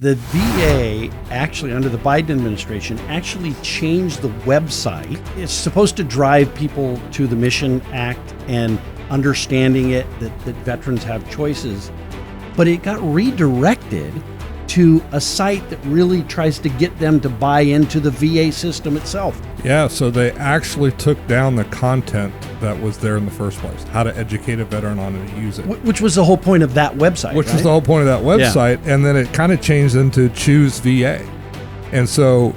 the VA actually, under the Biden administration, actually changed the website. It's supposed to drive people to the Mission Act and understanding it, that veterans have choices. But it got redirected to a site that really tries to get them to buy into the VA system itself. Yeah, so they actually took down the content that was there in the first place, how to educate a veteran on how to use it. Which was the whole point of that website, Which right? was the whole point of that website, Yeah. and then it kind of changed into Choose VA. And so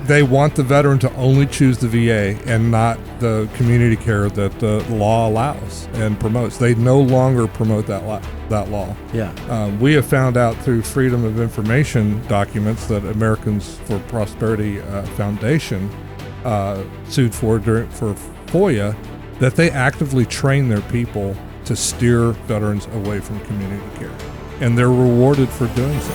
they want the veteran to only choose the VA and not the community care that the law allows and promotes. They no longer promote that law. Yeah. We have found out through Freedom of Information documents that Americans for Prosperity Foundation sued for FOIA, that they actively train their people to steer veterans away from community care. And they're rewarded for doing so.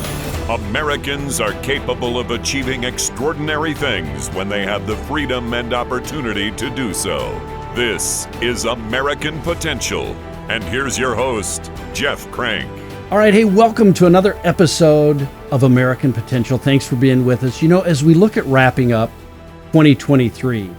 Americans are capable of achieving extraordinary things when they have the freedom and opportunity to do so. This is American Potential. And here's your host, Jeff Crank. All right, hey, welcome to another episode of American Potential. Thanks for being with us. You know, as we look at wrapping up 2023,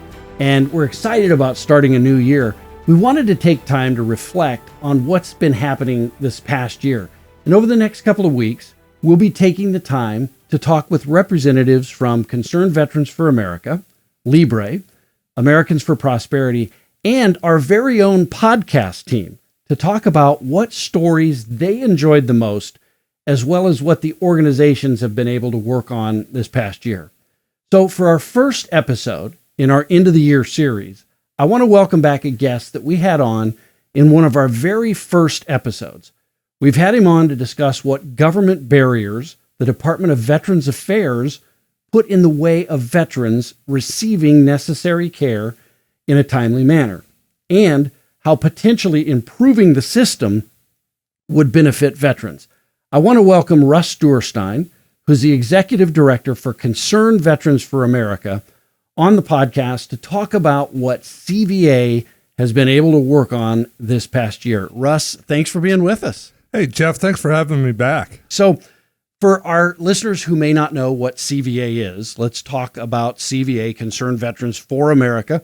and we're excited about starting a new year, we wanted to take time to reflect on what's been happening this past year. And over the next couple of weeks, we'll be taking the time to talk with representatives from Concerned Veterans for America, Libre, Americans for Prosperity, and our very own podcast team to talk about what stories they enjoyed the most, as well as what the organizations have been able to work on this past year. So for our first episode in our End of the Year series, I want to welcome back a guest that we had on in one of our very first episodes. We've had him on to discuss what government barriers the Department of Veterans Affairs put in the way of veterans receiving necessary care in a timely manner, and how potentially improving the system would benefit veterans. I want to welcome Russ Duerstine, who's the Executive Director for Concerned Veterans for America, on the podcast to talk about what CVA has been able to work on this past year. Russ, thanks for being with us. Hey, Jeff, thanks for having me back. So for our listeners who may not know what CVA is, let's talk about CVA, Concerned Veterans for America,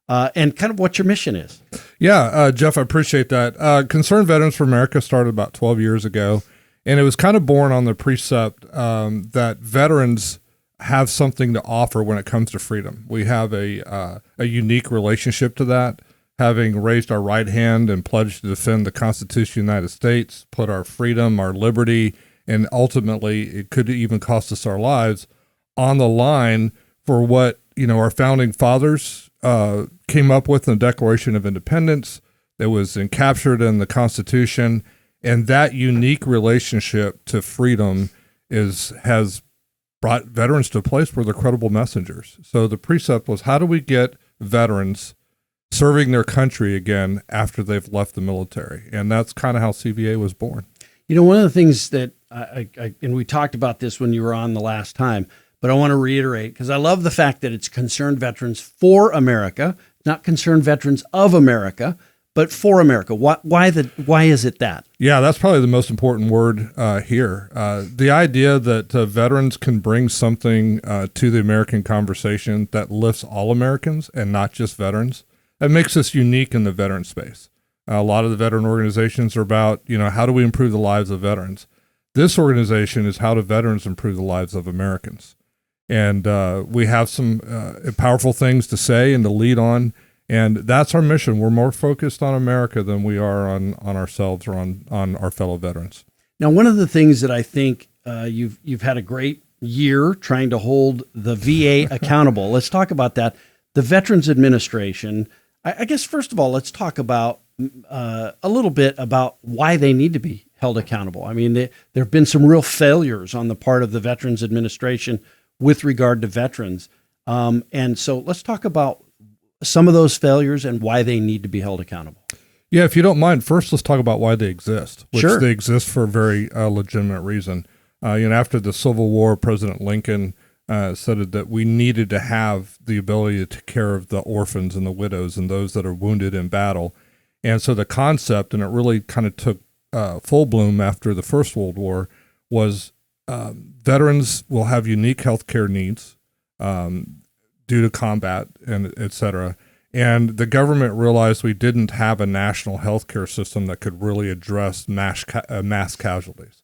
and kind of what your mission is. Yeah, Jeff, I appreciate that. Concerned Veterans for America started about 12 years ago, and it was kind of born on the precept that veterans have something to offer when it comes to freedom. We have a unique relationship to that, having raised our right hand and pledged to defend the Constitution of the United States, put our freedom, our liberty, and ultimately it could even cost us our lives on the line for what, our founding fathers came up with in the Declaration of Independence that was encaptured in the Constitution. And that unique relationship to freedom has brought veterans to a place where they're credible messengers. So the precept was, how do we get veterans serving their country again after they've left the military? And that's kind of how CVA was born. One of the things that and we talked about this when you were on the last time, but I want to reiterate, because I love the fact that it's Concerned Veterans for America, not Concerned Veterans of America, but for America. Why is it that? Yeah, that's probably the most important word here. The idea that veterans can bring something to the American conversation that lifts all Americans and not just veterans. That makes us unique in the veteran space. A lot of the veteran organizations are about, how do we improve the lives of veterans? This organization is how do veterans improve the lives of Americans? And we have some powerful things to say and to lead on. And that's our mission. We're more focused on America than we are on ourselves or on our fellow veterans. Now, one of the things that I think you've had a great year trying to hold the VA accountable. Let's talk about that. The Veterans Administration, I guess, first of all, let's talk about a little bit about why they need to be held accountable. I mean, there have been some real failures on the part of the Veterans Administration with regard to veterans. And so let's talk about some of those failures and why they need to be held accountable. Yeah, if you don't mind, first let's talk about why they exist, which Sure. They exist for a very legitimate reason. After the Civil War, President Lincoln said that we needed to have the ability to take care of the orphans and the widows and those that are wounded in battle. And so the concept, and it really kind of took full bloom after the First World War, was veterans will have unique healthcare needs due to combat and et cetera. And the government realized we didn't have a national healthcare system that could really address mass casualties.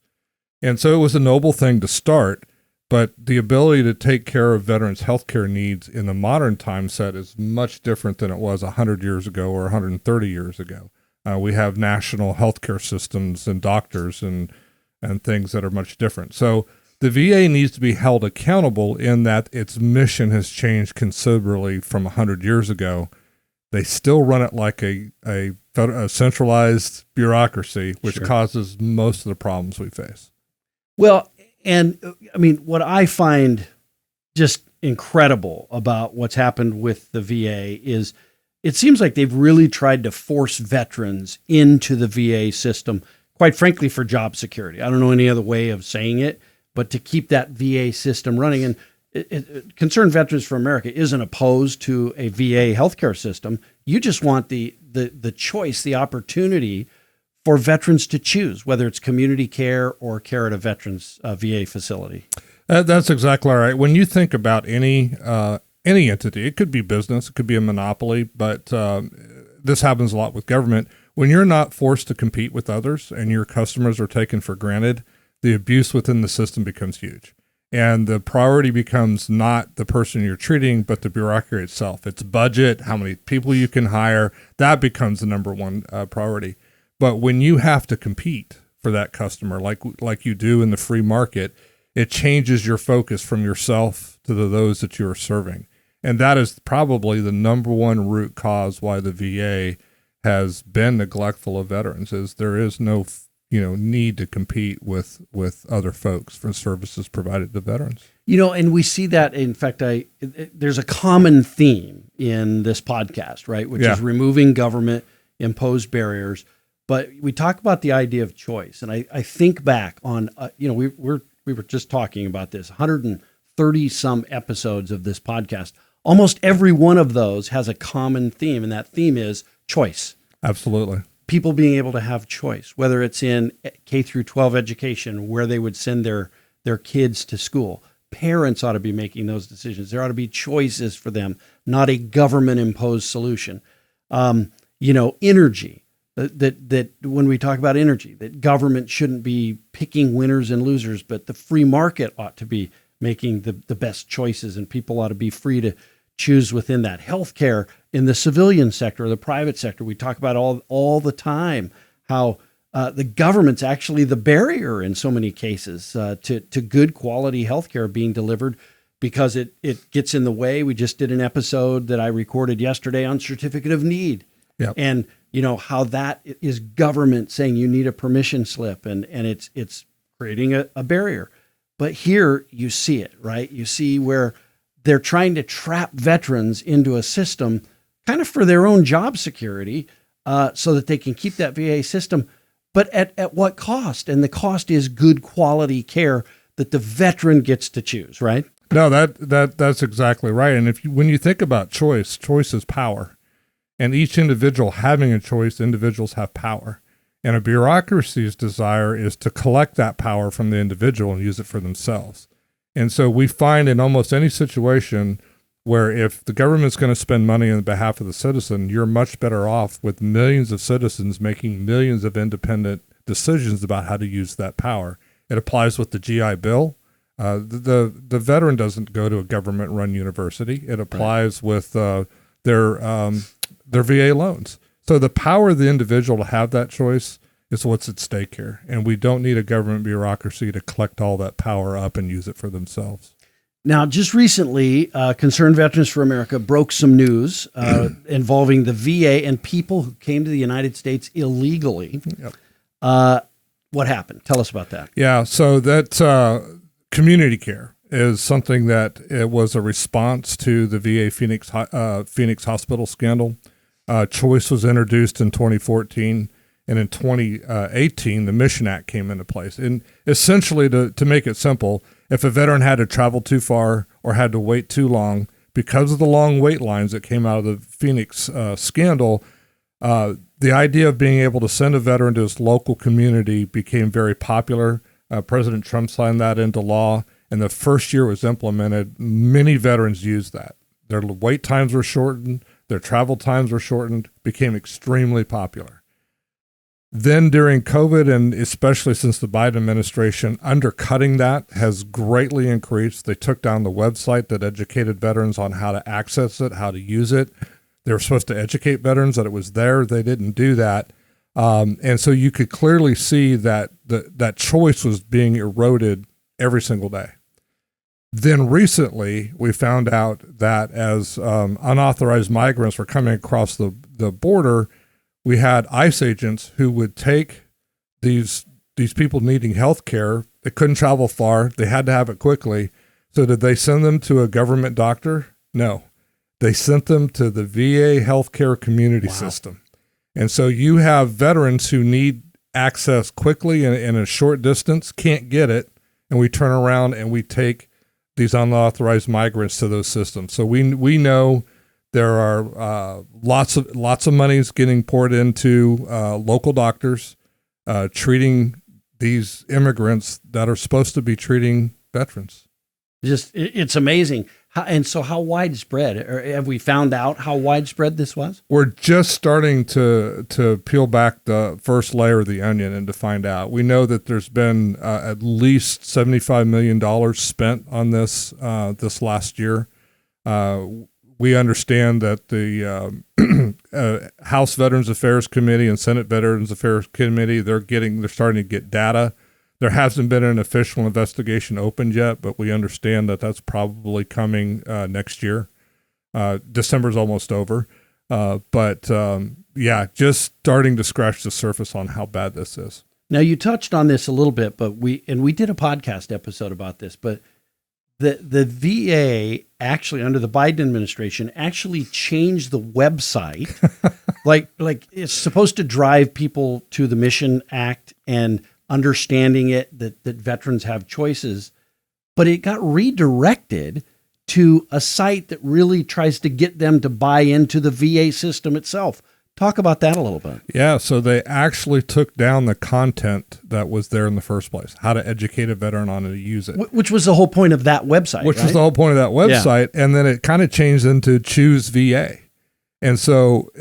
And so it was a noble thing to start, but the ability to take care of veterans' healthcare needs in the modern time set is much different than it was 100 years ago or 130 years ago. We have national healthcare systems and doctors and things that are much different. So the VA needs to be held accountable in that its mission has changed considerably from 100 years ago. They still run it like a centralized bureaucracy, which causes most of the problems we face. Well, and I mean, what I find just incredible about what's happened with the VA is it seems like they've really tried to force veterans into the VA system, quite frankly, for job security. I don't know any other way of saying it, but to keep that VA system running. And Concerned Veterans for America isn't opposed to a VA healthcare system. You just want the choice, the opportunity for veterans to choose, whether it's community care or care at a veterans VA facility. That's exactly right. When you think about any entity, it could be business, it could be a monopoly, but this happens a lot with government. When you're not forced to compete with others and your customers are taken for granted, the abuse within the system becomes huge. And the priority becomes not the person you're treating, but the bureaucracy itself. It's budget, how many people you can hire. That becomes the number one priority. But when you have to compete for that customer, like you do in the free market, it changes your focus from yourself to those that you are serving. And that is probably the number one root cause why the VA has been neglectful of veterans, is there is no need to compete with other folks for services provided to veterans. And we see that, in fact, there's a common theme in this podcast, right? Which is removing government imposed barriers. But we talk about the idea of choice. And I think back on, we were just talking about this, 130 some episodes of this podcast. Almost every one of those has a common theme, and that theme is choice. Absolutely. People being able to have choice, whether it's in K through 12 education, where they would send their kids to school. Parents ought to be making those decisions. There ought to be choices for them, not a government-imposed solution. Energy. That when we talk about energy, that government shouldn't be picking winners and losers, but the free market ought to be making the best choices, and people ought to be free to choose within that. Healthcare in the civilian sector or the private sector, we talk about all the time how the government's actually the barrier in so many cases to good quality healthcare being delivered, because it gets in the way. We just did an episode that I recorded yesterday on certificate of need. Yep. And how that is government saying you need a permission slip, and it's creating a barrier. But here you see it, right? You see where they're trying to trap veterans into a system kind of for their own job security, so that they can keep that VA system. But at what cost? And the cost is good quality care that the veteran gets to choose, right? No, that's exactly right. And when you think about choice is power. And each individual having a choice, individuals have power. And a bureaucracy's desire is to collect that power from the individual and use it for themselves. And so we find in almost any situation where if the government's going to spend money on behalf of the citizen, you're much better off with millions of citizens making millions of independent decisions about how to use that power. It applies with the GI Bill. The veteran doesn't go to a government-run university. It applies with their VA loans. So the power of the individual to have that choice is what's at stake here. And we don't need a government bureaucracy to collect all that power up and use it for themselves. Now, just recently, Concerned Veterans for America broke some news involving the VA and people who came to the United States illegally. Yep. What happened? Tell us about that. Yeah, so that community care is something that it was a response to the VA Phoenix Hospital scandal. Choice was introduced in 2014, and in 2018, the Mission Act came into place. And essentially, to make it simple, if a veteran had to travel too far or had to wait too long, because of the long wait lines that came out of the Phoenix scandal, the idea of being able to send a veteran to his local community became very popular. President Trump signed that into law, and the first year it was implemented, many veterans used that. Their wait times were shortened, their travel times were shortened, became extremely popular. Then during COVID, and especially since the Biden administration, undercutting that has greatly increased. They took down the website that educated veterans on how to access it, how to use it. They were supposed to educate veterans that it was there. They didn't do that. And so you could clearly see that that choice was being eroded every single day. Then recently, we found out that as unauthorized migrants were coming across the border, we had ICE agents who would take these people needing health care. They couldn't travel far. They had to have it quickly. So did they send them to a government doctor? No. They sent them to the VA healthcare community system. And so you have veterans who need access quickly in a short distance, can't get it, and we turn around and we take these unauthorized migrants to those systems. So we know there are lots of monies getting poured into local doctors treating these immigrants that are supposed to be treating veterans. It's amazing. And so how widespread, or have we found out how widespread this was? We're just starting to peel back the first layer of the onion and to find out. We know that there's been at least $75 million spent on this this last year. We understand that the House Veterans Affairs Committee and Senate Veterans Affairs Committee, they're starting to get data. There hasn't been an official investigation opened yet, but we understand that that's probably coming next year. December's almost over. Just starting to scratch the surface on how bad this is. Now, you touched on this a little bit, but we did a podcast episode about this, but the VA actually, under the Biden administration, actually changed the website. like it's supposed to drive people to the Mission Act and understanding it, that veterans have choices, but it got redirected to a site that really tries to get them to buy into the VA system itself. Talk about that a little bit. Yeah, so they actually took down the content that was there in the first place, how to educate a veteran on how to use it. Which was the whole point of that website, Which was the whole point of that website, yeah. And then it kind of changed into Choose VA. And so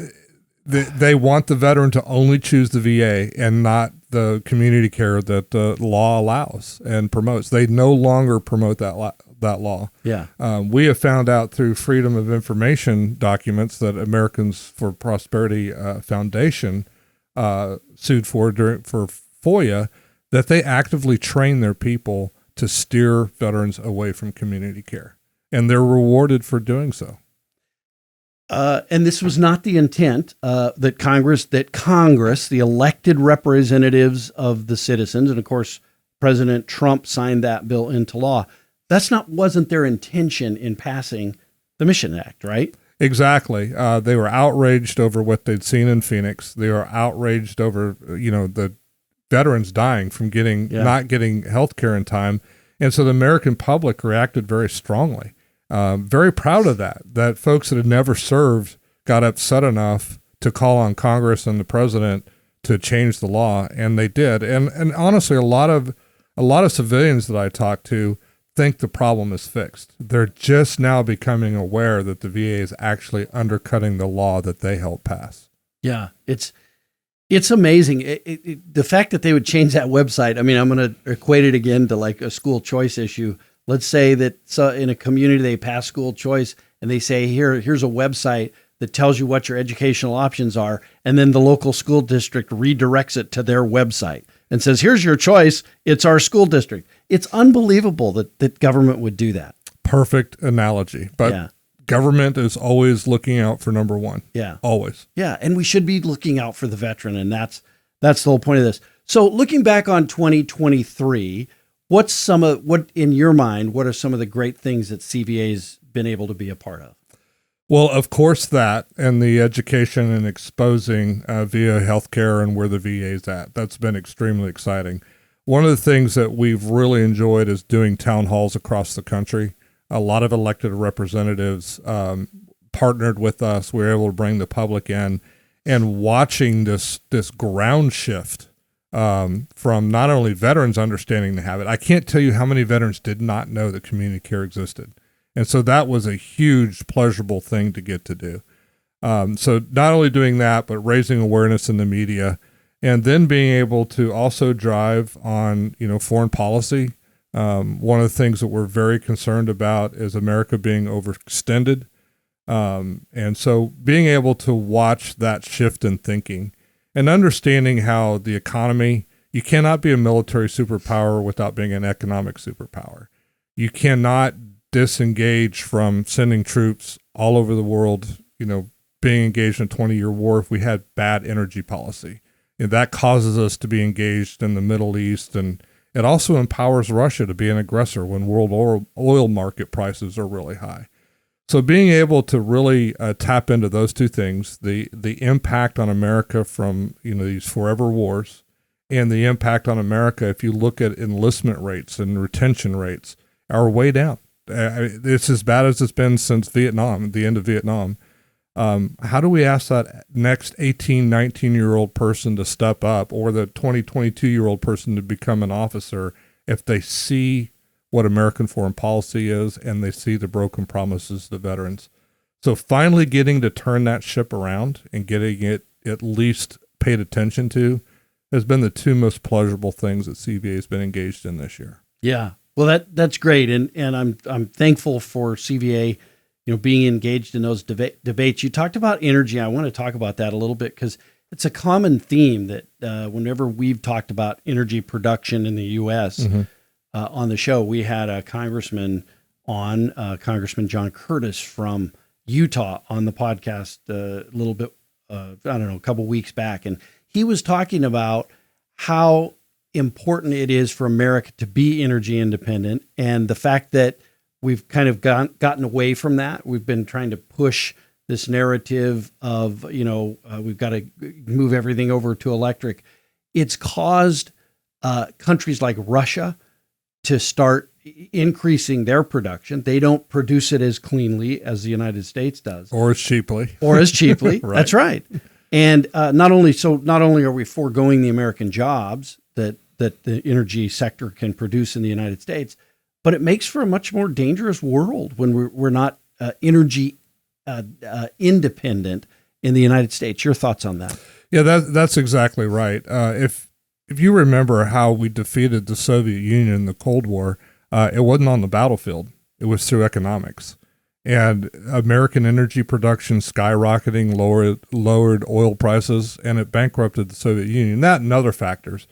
they want the veteran to only choose the VA and not the community care that the law allows and promotes. They no longer promote that law. Yeah. We have found out through Freedom of Information documents that Americans for Prosperity Foundation sued for FOIA, that they actively train their people to steer veterans away from community care, and they're rewarded for doing so. And this was not the intent that Congress, the elected representatives of the citizens, and of course, President Trump signed that bill into law. Wasn't their intention in passing the Mission Act, right? Exactly. They were outraged over what they'd seen in Phoenix. They were outraged over, the veterans dying from not getting health care in time. And so the American public reacted very strongly. Very proud of that folks that had never served got upset enough to call on Congress and the president to change the law, and they did. And honestly, a lot of civilians that I talked to think the problem is fixed. They're just now becoming aware that the VA is actually undercutting the law that they helped pass. Yeah, it's amazing. The fact that they would change that website, I mean, I'm going to equate it again to like a school choice issue. Let's say that in a community they pass school choice and they say, here's a website that tells you what your educational options are, and then the local school district redirects it to their website and says, here's your choice, it's our school district. It's unbelievable that government would do that. Perfect analogy. But government is always looking out for number one. Yeah. Always. Yeah, and we should be looking out for the veteran, and that's the whole point of this. So looking back on 2023, what in your mind, what are some of the great things that CVA's been able to be a part of? Well, of course that, and the education and exposing via healthcare and where the VA is at. That's been extremely exciting. One of the things that we've really enjoyed is doing town halls across the country. A lot of elected representatives partnered with us. We were able to bring the public in, and watching this ground shift from not only veterans understanding the habit. I can't tell you how many veterans did not know that community care existed. And so that was a huge pleasurable thing to get to do. So not only doing that, but raising awareness in the media, and then being able to also drive on, foreign policy. One of the things that we're very concerned about is America being overextended. And so being able to watch that shift in thinking and understanding how the economy, you cannot be a military superpower without being an economic superpower. You cannot disengage from sending troops all over the world, being engaged in a 20-year war if we had bad energy policy. And that causes us to be engaged in the Middle East, and it also empowers Russia to be an aggressor when world oil market prices are really high. So being able to really tap into those two things, the impact on America from these forever wars, and the impact on America, if you look at enlistment rates and retention rates, are way down. It's as bad as it's been since Vietnam, the end of Vietnam. How do we ask that next 18, 19-year-old person to step up, or the 20, 22-year-old person to become an officer, if they see what American foreign policy is and they see the broken promises to veterans? So finally getting to turn that ship around and getting it at least paid attention to has been the two most pleasurable things that CVA has been engaged in this year. Yeah. Well, that's great. And I'm thankful for CVA, being engaged in those debates. You talked about energy. I want to talk about that a little bit because it's a common theme that whenever we've talked about energy production in the U.S., on the show, we had a congressman on, Congressman John Curtis from Utah on the podcast a little bit, a couple weeks back. And he was talking about how important it is for America to be energy independent, and the fact that we've kind of gotten away from that. We've been trying to push this narrative of, we've got to move everything over to electric. It's caused countries like Russia to start increasing their production. They don't produce it as cleanly as the United States does. Or as cheaply. Right. That's right. And not only are we foregoing the American jobs that the energy sector can produce in the United States, but it makes for a much more dangerous world when we're not energy independent in the United States. Your thoughts on that? Yeah, that's exactly right. If you remember how we defeated the Soviet Union in the Cold War, it wasn't on the battlefield. It was through economics. And American energy production skyrocketing lowered oil prices, and it bankrupted the Soviet Union. That and other factors.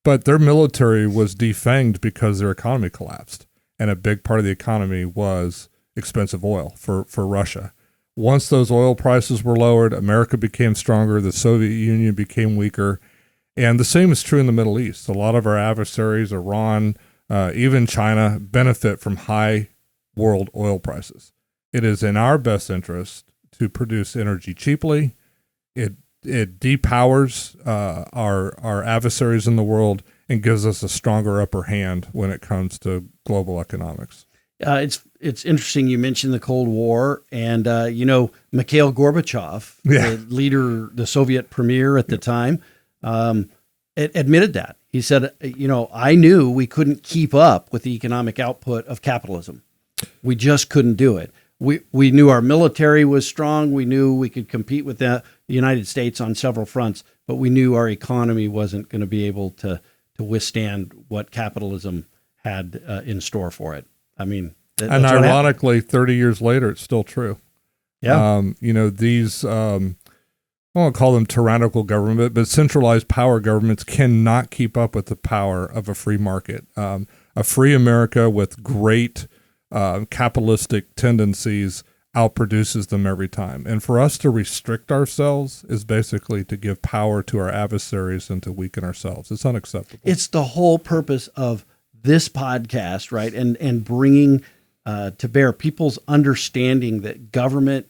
But their military was defanged because their economy collapsed. And a big part of the economy was expensive oil for Russia. Once those oil prices were lowered, America became stronger, the Soviet Union became weaker. And the same is true in the Middle East. A lot of our adversaries, Iran, even China, benefit from high world oil prices. It is in our best interest to produce energy cheaply. It depowers our adversaries in the world and gives us a stronger upper hand when it comes to global economics. It's interesting you mentioned the Cold War, and Mikhail Gorbachev, the Soviet premier at the time, admitted that. He said, I knew we couldn't keep up with the economic output of capitalism. We just couldn't do it. We knew our military was strong. We knew we could compete with the United States on several fronts, but we knew our economy wasn't going to be able to withstand what capitalism had in store for it. I mean, and ironically, 30 years later, it's still true. Yeah. These, I won't call them tyrannical government, but centralized power governments cannot keep up with the power of a free market. A free America with great capitalistic tendencies outproduces them every time. And for us to restrict ourselves is basically to give power to our adversaries and to weaken ourselves. It's unacceptable. It's the whole purpose of this podcast, right? And bringing to bear people's understanding that government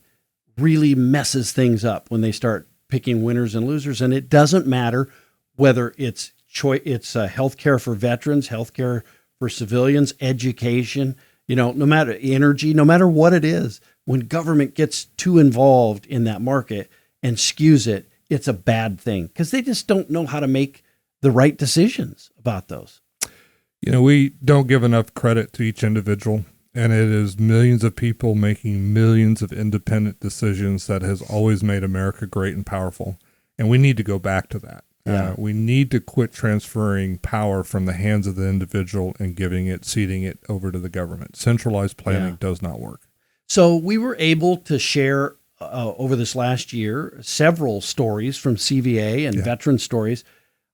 really messes things up when they start picking winners and losers. And it doesn't matter whether it's healthcare for veterans, healthcare for civilians, education, no matter energy, no matter what it is, when government gets too involved in that market and skews it, it's a bad thing because they just don't know how to make the right decisions about those. We don't give enough credit to each individual, and it is millions of people making millions of independent decisions that has always made America great and powerful. And we need to go back to that. Yeah. We need to quit transferring power from the hands of the individual and ceding it over to the government. Centralized planning does not work. So we were able to share over this last year several stories from CVA and veteran stories.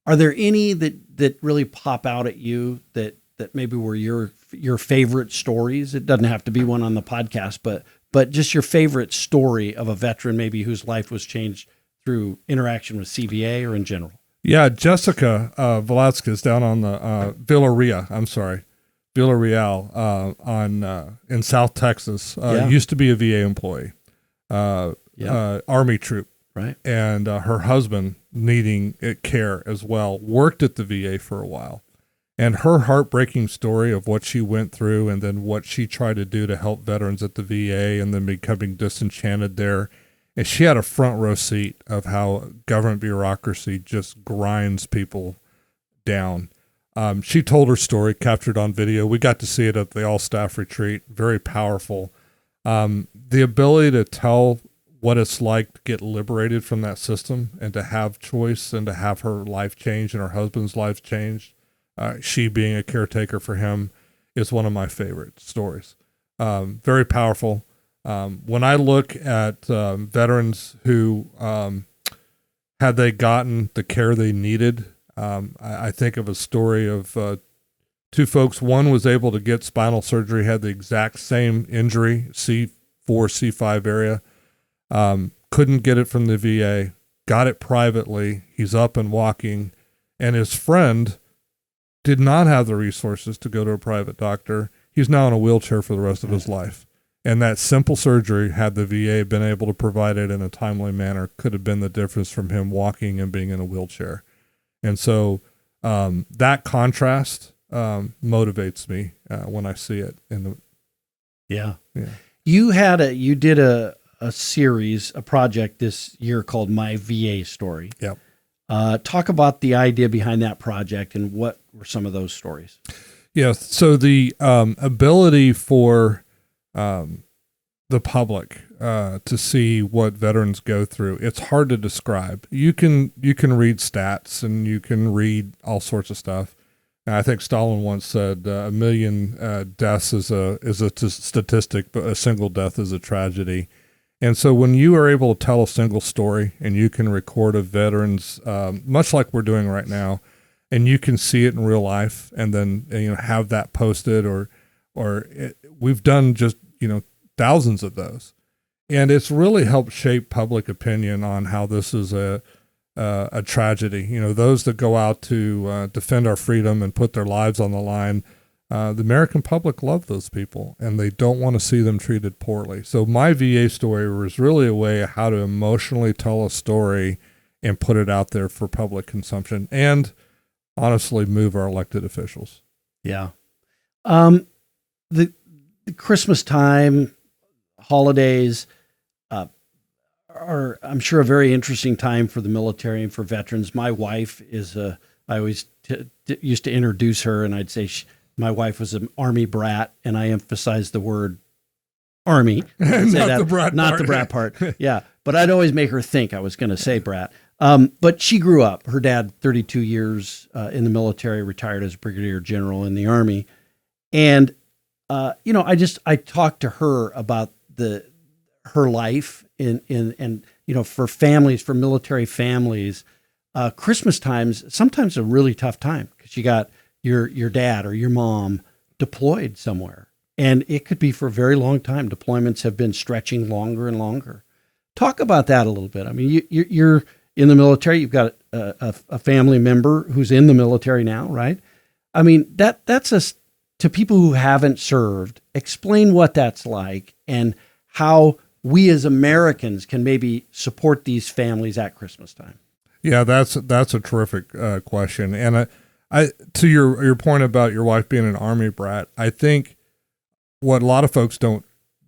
Are there any that really pop out at you that maybe were your favorite stories? It doesn't have to be one on the podcast, but just your favorite story of a veteran maybe whose life was changed through interaction with CVA or in general? Yeah, Jessica Velasquez down on the Villarreal in South Texas, used to be a VA employee, Army troop. Right. And her husband, needing care as well, worked at the VA for a while. And her heartbreaking story of what she went through and then what she tried to do to help veterans at the VA and then becoming disenchanted there. And she had a front row seat of how government bureaucracy just grinds people down. She told her story, captured on video. We got to see it at the all-staff retreat. Very powerful. The ability to tell what it's like to get liberated from that system and to have choice and to have her life changed and her husband's life changed, she being a caretaker for him, is one of my favorite stories. Very powerful. When I look at veterans who, had they gotten the care they needed, I think of a story of two folks. One was able to get spinal surgery, had the exact same injury, C4, C5 area. Couldn't get it from the VA, got it privately. He's up and walking, and his friend did not have the resources to go to a private doctor. He's now in a wheelchair for the rest of his life. And that simple surgery, had the VA been able to provide it in a timely manner, could have been the difference from him walking and being in a wheelchair. And so that contrast motivates me when I see it. You did a series, a project this year called My VA Story. Yep. Talk about the idea behind that project and what were some of those stories? Yeah. So the ability for the public to see what veterans go through, it's hard to describe. You can read stats and you can read all sorts of stuff. And I think Stalin once said 1 million deaths is a statistic, but a single death is a tragedy. And so when you are able to tell a single story and you can record a veteran's, much like we're doing right now, and you can see it in real life and then have that posted we've done just thousands of those, and it's really helped shape public opinion on how this is a tragedy. Those that go out to defend our freedom and put their lives on the line, the American public love those people, and they don't want to see them treated poorly. So My VA Story was really a way of how to emotionally tell a story and put it out there for public consumption, and honestly move our elected officials. Yeah. The Christmas time, holidays are, I'm sure, a very interesting time for the military and for veterans. My wife I always used to introduce her, and I'd say my wife was an Army brat, and I emphasize the word Army. Not the brat part. Yeah, but I'd always make her think I was going to say brat. But she grew up. Her dad, 32 years in the military, retired as a brigadier general in the Army, and I talked to her about her life and for families, for military families, Christmas times sometimes a really tough time because you got your dad or your mom deployed somewhere, and it could be for a very long time. Deployments have been stretching longer and longer. Talk about that a little bit. I mean, you're in the military. You've got a family member who's in the military now, right? I mean, that's to people who haven't served, explain what that's like and how we as Americans can maybe support these families at Christmas time. Yeah, that's a terrific question. And I to your point about your wife being an Army brat, I think what a lot of folks don't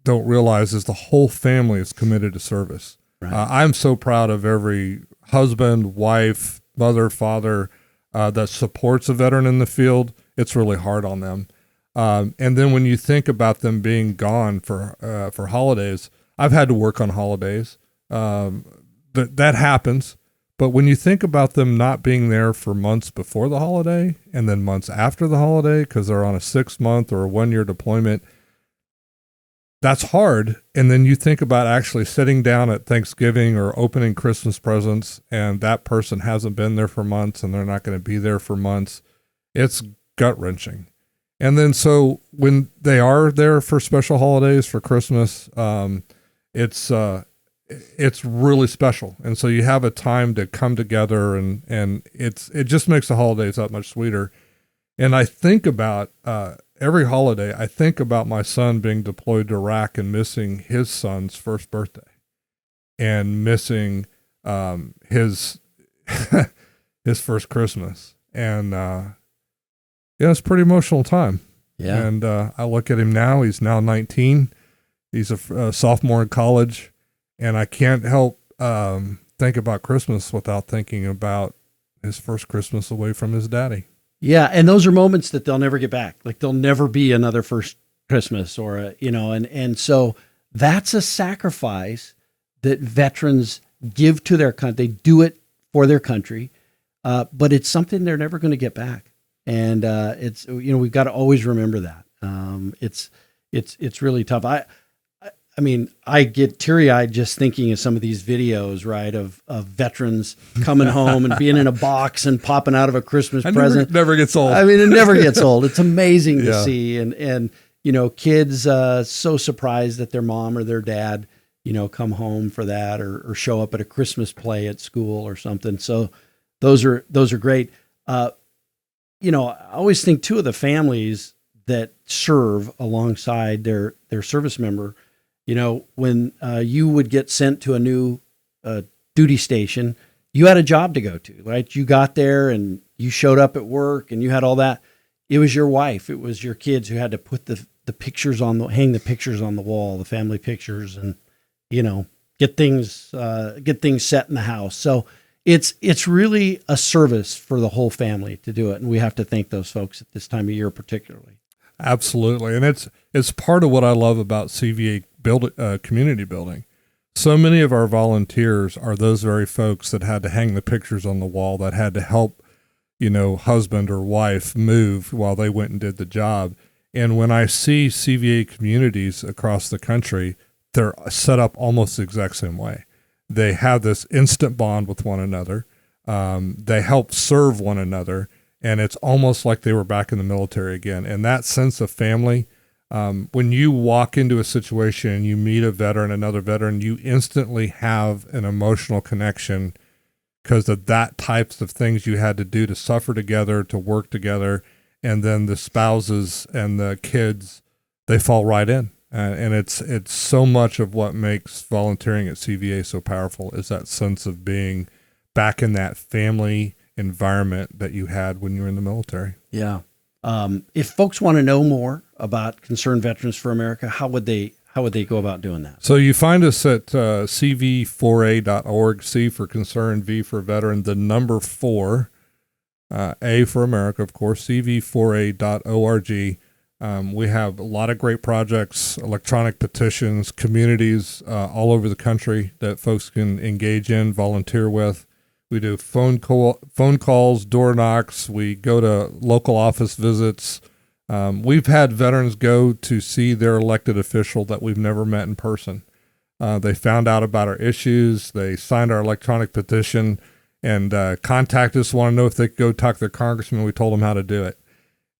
realize is the whole family is committed to service. Right. I'm so proud of every husband, wife, mother, father, that supports a veteran in the field, it's really hard on them. And then when you think about them being gone for holidays, I've had to work on holidays. That happens. But when you think about them not being there for months before the holiday and then months after the holiday because they're on a 6-month or a 1-year deployment, that's hard. And then you think about actually sitting down at Thanksgiving or opening Christmas presents, and that person hasn't been there for months and they're not going to be there for months. It's gut-wrenching. And then so when they are there for special holidays, for Christmas, it's really special. And so you have a time to come together, and it just makes the holidays that much sweeter. And I think about every holiday, I think about my son being deployed to Iraq and missing his son's first birthday and missing his his first Christmas. And it's a pretty emotional time. Yeah. And I look at him now. He's now 19. He's a sophomore in college. And I can't help think about Christmas without thinking about his first Christmas away from his daddy. Yeah, and those are moments that they'll never get back. Like there'll never be another first Christmas and so that's a sacrifice that veterans give to their country. They do it for their country, but it's something they're never going to get back. And it's we've got to always remember that. It's really tough. I mean, I get teary-eyed just thinking of some of these videos, right, of veterans coming home and being in a box and popping out of a Christmas present. Never gets old. I mean, it never gets old. It's amazing to see. And kids so surprised that their mom or their dad, come home for that or show up at a Christmas play at school or something. So those are great. I always think, too, of the families that serve alongside their service member. When you would get sent to a new duty station, you had a job to go to, right? You got there and you showed up at work and you had all that. It was your wife, it was your kids who had to put the pictures hang the pictures on the wall, the family pictures, and get things set in the house. So it's really a service for the whole family to do it, and we have to thank those folks at this time of year particularly. Absolutely, and it's part of what I love about CVA community building. So many of our volunteers are those very folks that had to hang the pictures on the wall, that had to help, husband or wife move while they went and did the job. And when I see CVA communities across the country, they're set up almost the exact same way. They have this instant bond with one another. They help serve one another, and it's almost like they were back in the military again. And that sense of family, when you walk into a situation and you meet another veteran, you instantly have an emotional connection because of that types of things you had to do to suffer together, to work together. And then the spouses and the kids, they fall right in. And it's so much of what makes volunteering at CVA so powerful is that sense of being back in that family environment that you had when you were in the military. Yeah. If folks want to know more about Concerned Veterans for America, how would they go about doing that? So you find us at cv4a.org, C for Concern, V for Veteran, the number 4, A for America, of course, cv4a.org. We have a lot of great projects, electronic petitions, communities all over the country that folks can engage in, volunteer with. We do phone calls, door knocks. We go to local office visits. We've had veterans go to see their elected official that we've never met in person. They found out about our issues. They signed our electronic petition and contacted us, want to know if they could go talk to their congressman. We told them how to do it.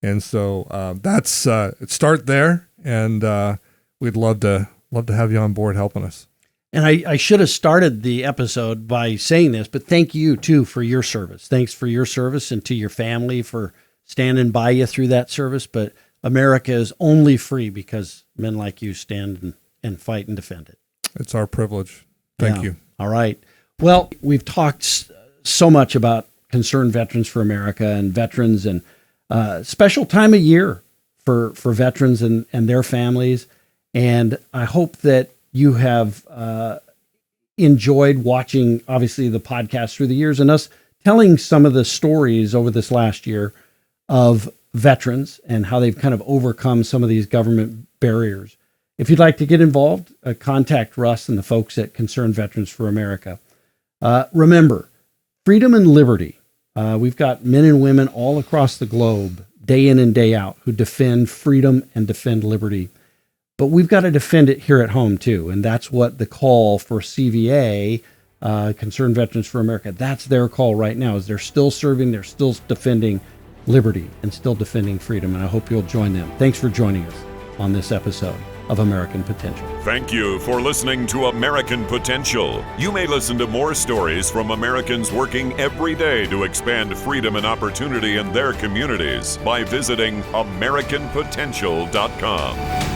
And so that's start there, and we'd love to have you on board helping us. And I should have started the episode by saying this, but thank you, too, for your service. Thanks for your service, and to your family for standing by you through that service. But America is only free because men like you stand and fight and defend it. It's our privilege. Thank you. All right. Well, we've talked so much about Concerned Veterans for America and veterans, and special time of year for veterans and their families. And I hope that you have enjoyed watching, obviously, the podcast through the years and us telling some of the stories over this last year of veterans and how they've kind of overcome some of these government barriers. If you'd like to get involved, contact Russ and the folks at Concerned Veterans for America. Remember, freedom and liberty. We've got men and women all across the globe, day in and day out, who defend freedom and defend liberty. But we've got to defend it here at home, too. And that's what the call for CVA, Concerned Veterans for America, that's their call right now, is they're still serving, they're still defending liberty and still defending freedom. And I hope you'll join them. Thanks for joining us on this episode of American Potential. Thank you for listening to American Potential. You may listen to more stories from Americans working every day to expand freedom and opportunity in their communities by visiting AmericanPotential.com.